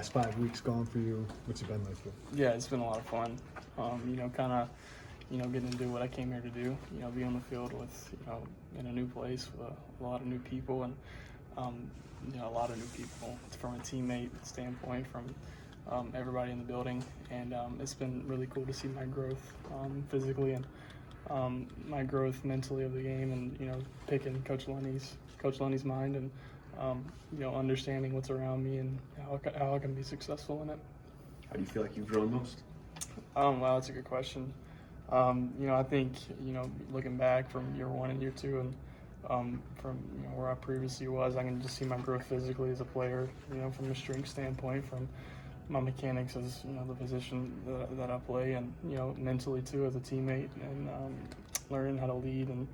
Last 5 weeks gone for you. What's it been like? Yeah, it's been a lot of fun. Getting to do what I came here to do. Be on the field with, in a new place with a lot of new people and, a lot of new people from a teammate standpoint, from everybody in the building. And it's been really cool to see my growth physically and my growth mentally of the game, and, picking Coach Lunny's mind and, understanding what's around me and how I can be successful in it. How do you feel like you've grown most? Wow, that's a good question. I think, looking back from year 1 and year 2 and from where I previously was, I can just see my growth physically as a player, from a strength standpoint, from my mechanics as, the position that I play, and, mentally too as a teammate, and learning how to lead, and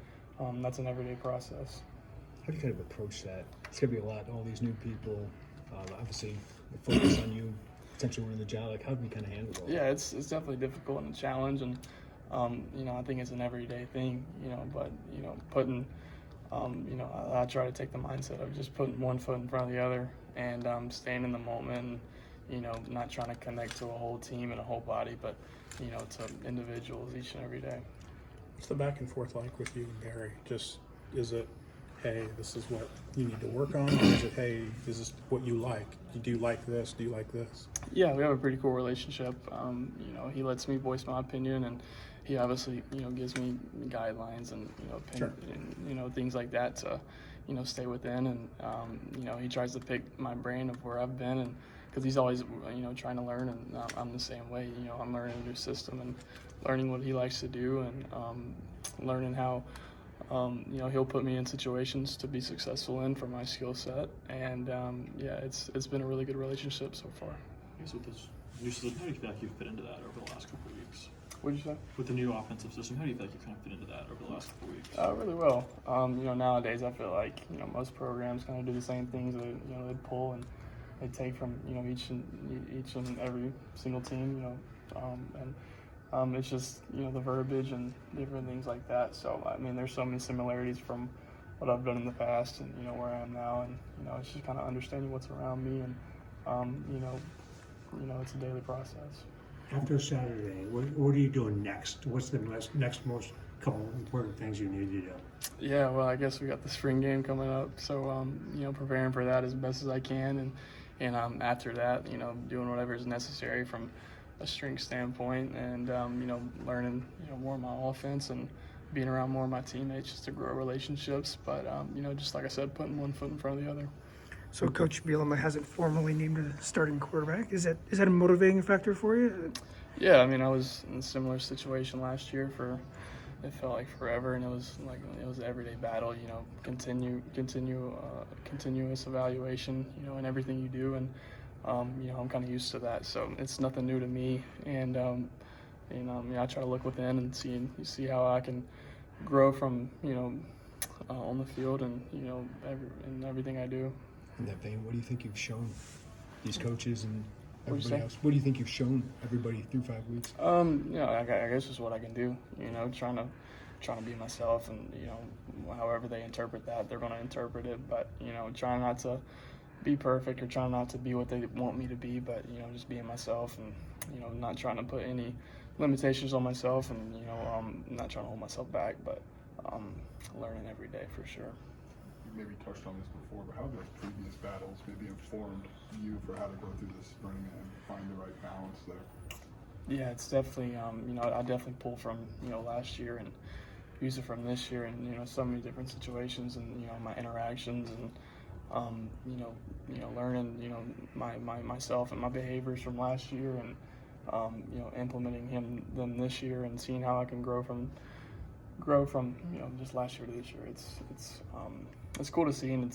that's an everyday process. How do you kind of approach that? It's going to be a lot, all these new people, obviously the focus on you, potentially winning the job. Like, how do we kind of handle that? Yeah, it's definitely difficult and a challenge, and, I think it's an everyday thing, but, putting, I try to take the mindset of just putting one foot in front of the other and staying in the moment and, not trying to connect to a whole team and a whole body, but, to individuals each and every day. What's the back and forth like with you and Barry? Just, is it, hey, this is what you need to work on, or is it, hey, is this what you like? Do you like this? Do you like this? Yeah, we have a pretty cool relationship. He lets me voice my opinion, and he obviously, gives me guidelines and, Sure. and, things like that to, stay within. And, he tries to pick my brain of where I've been, and because he's always, trying to learn, and I'm the same way. I'm learning a new system and learning what he likes to do, and learning how, he'll put me in situations to be successful in for my skill set. And it's been a really good relationship so far. I guess with this new system, how do you feel like you've fit into that over the last couple of weeks? What did you say? With the new offensive system, how do you feel like you kind of fit into that over the last couple of weeks? Really well. Nowadays I feel like, most programs kind of do the same things. They pull and they take from, each and every single team, and it's just, the verbiage and different things like that. So, there's so many similarities from what I've done in the past and, where I am now. And, it's just kind of understanding what's around me, and, it's a daily process. After Saturday, what are you doing next? What's the next most couple important things you need to do? Yeah, well, I guess we got the spring game coming up, so preparing for that as best as I can, and after that, doing whatever is necessary from a strength standpoint, and learning more of my offense and being around more of my teammates just to grow relationships. But just like I said, putting one foot in front of the other. So Coach Bielema hasn't formally named a starting quarterback. Is that a motivating factor for you? Yeah, I was in a similar situation last year it felt like forever, and it was an everyday battle. Continuous evaluation, in everything you do, and I'm kind of used to that, so it's nothing new to me. And I try to look within and see how I can grow from on the field and in everything I do. In that vein, what do you think you've shown these coaches and What'd you everybody say? else? What do you think you've shown everybody through 5 weeks? I guess just what I can do. Trying to be myself, and however they interpret that, they're going to interpret it. But trying not to be perfect or trying not to be what they want me to be, but just being myself, and not trying to put any limitations on myself, and not trying to hold myself back, but learning every day for sure. You maybe touched on this before, but how have those previous battles maybe informed you for how to go through this spring and find the right balance there? Yeah, it's definitely, I definitely pull from, last year and use it from this year, and, so many different situations, and, my interactions, and, learning, myself and my behaviors from last year, and, implementing them this year, and seeing how I can grow from just last year to this year. It's cool to see, and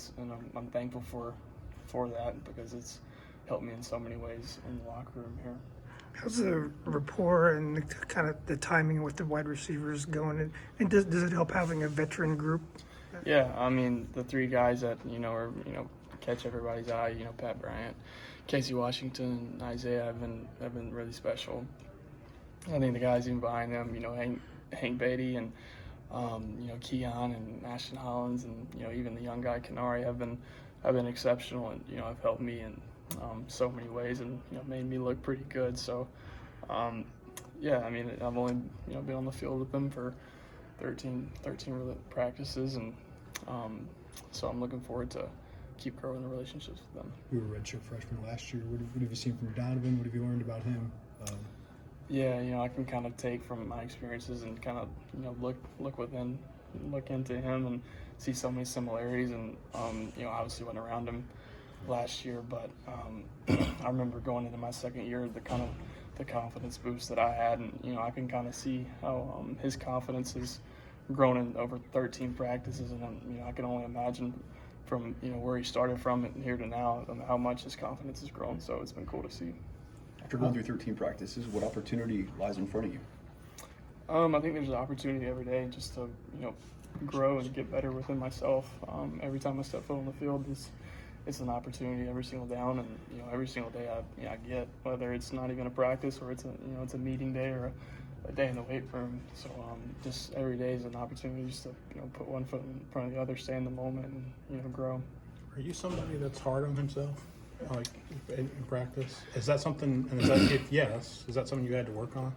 I'm thankful for that, because it's helped me in so many ways in the locker room here. How's the rapport and kind of the timing with the wide receivers going? And does it help having a veteran group? Yeah, the three guys that are catch everybody's eye. Pat Bryant, Casey Washington, and Isaiah have been really special. I think the guys even behind them, Hank Beatty and Keon and Ashton Hollins, and even the young guy Canary have been exceptional, and have helped me, and so many ways, and made me look pretty good. So yeah, I mean, I've only been on the field with them for 13 practices, and so I'm looking forward to keep growing the relationships with them. You were a redshirt freshman last year. What have you seen from Donovan? What have you learned about him? Yeah, I can kind of take from my experiences and kind of look into him and see so many similarities. And obviously went around him last year, but I remember going into my second year, the confidence boost that I had, and I can kind of see how his confidence has grown in over 13 practices, and I can only imagine from where he started from and here to now how much his confidence has grown. So it's been cool to see. After going through 13 practices, what opportunity lies in front of you? I think there's an opportunity every day just to grow and get better within myself. Every time I step foot on the field, it's an opportunity every single down, and every single day I get, whether it's not even a practice or it's a meeting day or a day in the weight room. So just every day is an opportunity just to put one foot in front of the other, stay in the moment, and grow. Are you somebody that's hard on himself, like in practice? Is that something? And if yes, is that something you had to work on?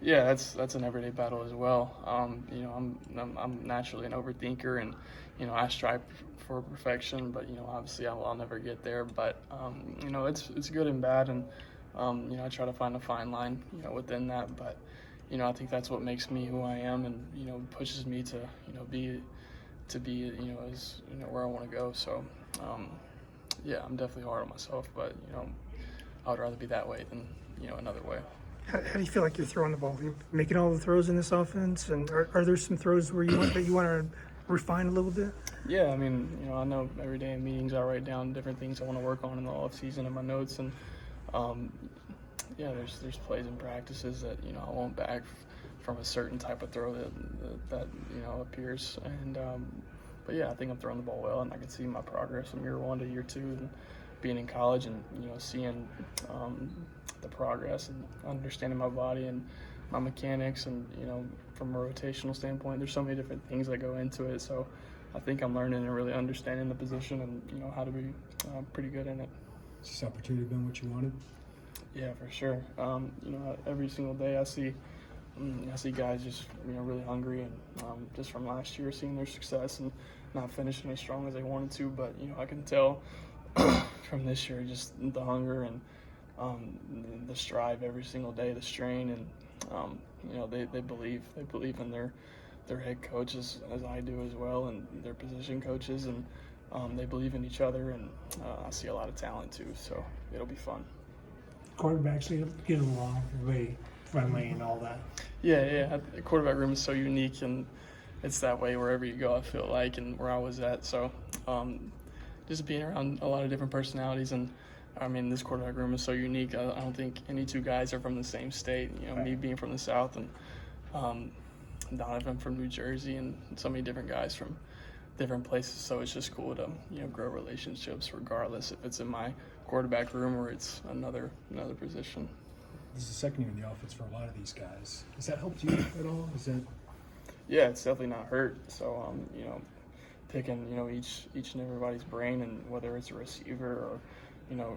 Yeah, that's an everyday battle as well. I'm naturally an overthinker, and I strive for perfection, but obviously I'll never get there. But it's good and bad, and I try to find a fine line within that. But I think that's what makes me who I am, and pushes me to be as where I want to go. So yeah, I'm definitely hard on myself, but I would rather be that way than another way. How do you feel like you're throwing the ball? You're making all the throws in this offense, and are there some throws where you want to refine a little bit? Yeah, I mean, I know every day in meetings I write down different things I want to work on in the off season in my notes, and yeah, there's plays and practices that I want back from a certain type of throw that appears, and but yeah, I think I'm throwing the ball well, and I can see my progress from year 1 to year 2, and being in college, and seeing the progress and understanding my body and my mechanics, and from a rotational standpoint, there's so many different things that go into it. So I think I'm learning and really understanding the position, and how to be pretty good in it. Has this opportunity been what you wanted? Yeah, for sure. Every single day I see guys just really hungry, and just from last year seeing their success and not finishing as strong as they wanted to, but I can tell from this year just the hunger and the strive every single day, the strain, and they believe in their head coaches as I do as well, and their position coaches, and they believe in each other, and I see a lot of talent too, so it'll be fun. Quarterbacks get along, very friendly and all that. Yeah. The quarterback room is so unique, and it's that way wherever you go, I feel like, and where I was at. So just being around a lot of different personalities, and I mean, this quarterback room is so unique. I don't think any two guys are from the same state. Me being from the South, and Donovan from New Jersey, and so many different guys from different places. So it's just cool to grow relationships, regardless if it's in my quarterback room or it's another position. This is the second year in the offense for a lot of these guys. Has that helped you at all? Yeah, it's definitely not hurt. So picking each and everybody's brain, and whether it's a receiver or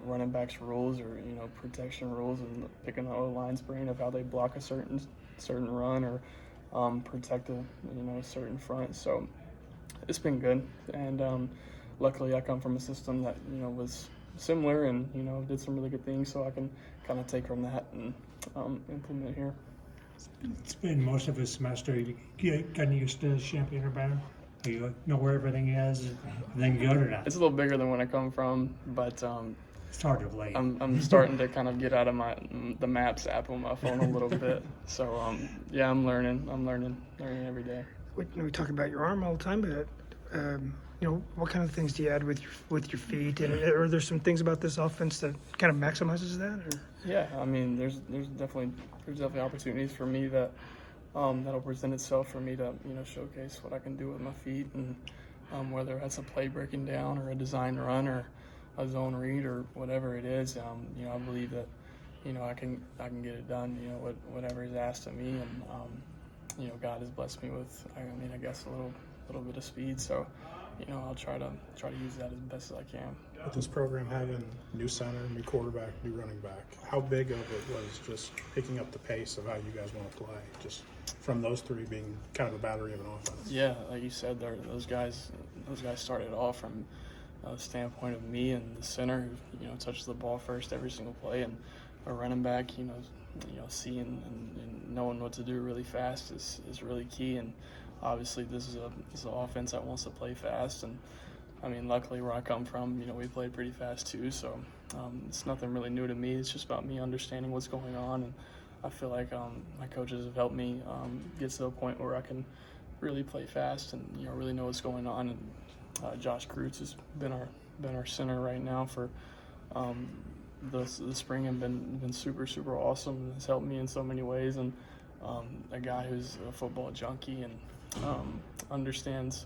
running backs rules, or protection rules, and picking the O-line's brain of how they block a certain run, or protect a certain front. So it's been good, and luckily I come from a system that was similar, and did some really good things, so I can kind of take from that and implement here. It's been most of a semester. You gotten used to Champaign Urbana? You know where everything is, and then you go to that. It's a little bigger than when I come from, but It's hard of late. I'm starting to kind of get out of the Maps app on my phone a little bit. So yeah, I'm learning every day. We talk about your arm all the time, but what kind of things do you add with your feet? And are there some things about this offense that kind of maximizes that? Or? Yeah, I mean, there's definitely opportunities for me that that'll present itself for me to showcase what I can do with my feet, and whether that's a play breaking down, or a design run, or a zone read, or whatever it is. I believe that I can get it done. Whatever is asked of me, and God has blessed me with, I guess, a little bit of speed. So I'll try to use that as best as I can. with this program having new center, new quarterback, new running back, how big of it was just picking up the pace of how you guys want to play, just from those three being kind of a battery of an offense? Yeah, like you said, those guys started off from the standpoint of me and the center who touches the ball first every single play, and a running back seeing and knowing what to do really fast is really key. And obviously this is an offense that wants to play fast, and I mean, luckily where I come from, we played pretty fast too, so it's nothing really new to me. It's just about me understanding what's going on, and I feel like my coaches have helped me get to the point where I can really play fast and really know what's going on. And Josh Kreutz has been our center right now for the spring, and been super awesome, and has helped me in so many ways. And a guy who's a football junkie and understands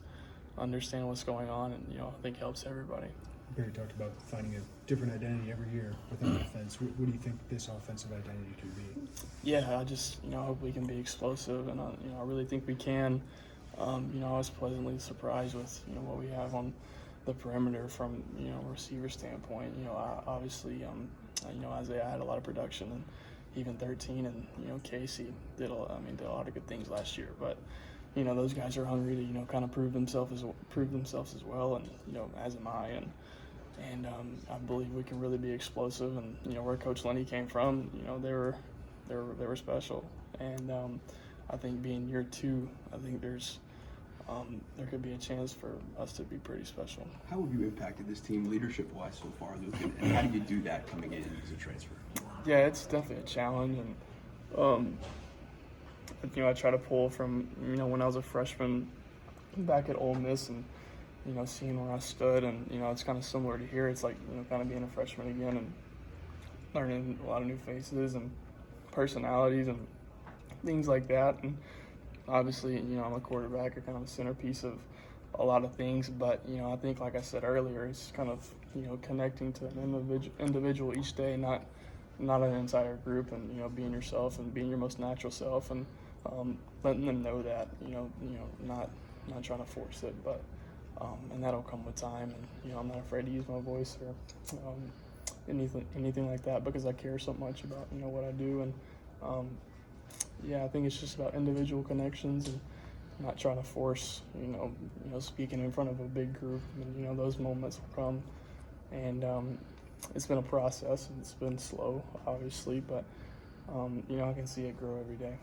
what's going on, and I think helps everybody. Barry talked about finding a different identity every year within the offense. What do you think this offensive identity could be? Yeah, I just hope we can be explosive, and I really think we can. I was pleasantly surprised with what we have on the perimeter from a receiver standpoint. Obviously Isaiah had a lot of production, and even 13, and Casey did a lot of good things last year, but those guys are hungry to kind of prove themselves as well, and as am I, and I believe we can really be explosive. And where Coach Lenny came from, they were special, and I think being year 2, I think there could be a chance for us to be pretty special. How have you impacted this team leadership-wise so far, Luke? And how do you do that coming in as a transfer? Yeah, it's definitely a challenge, and I try to pull from when I was a freshman back at Ole Miss, and seeing where I stood, and it's kind of similar to here. It's like kind of being a freshman again and learning a lot of new faces and personalities and things like that. And obviously I'm a quarterback, or kind of the centerpiece of a lot of things, but I think, like I said earlier, it's kind of connecting to an individual each day, not an entire group, and being yourself and being your most natural self, and letting them know that not trying to force it, but and that'll come with time. And I'm not afraid to use my voice or anything like that, because I care so much about what I do. And I think it's just about individual connections and not trying to force speaking in front of a big group. And those moments will come, and it's been a process, and it's been slow, obviously, but I can see it grow every day.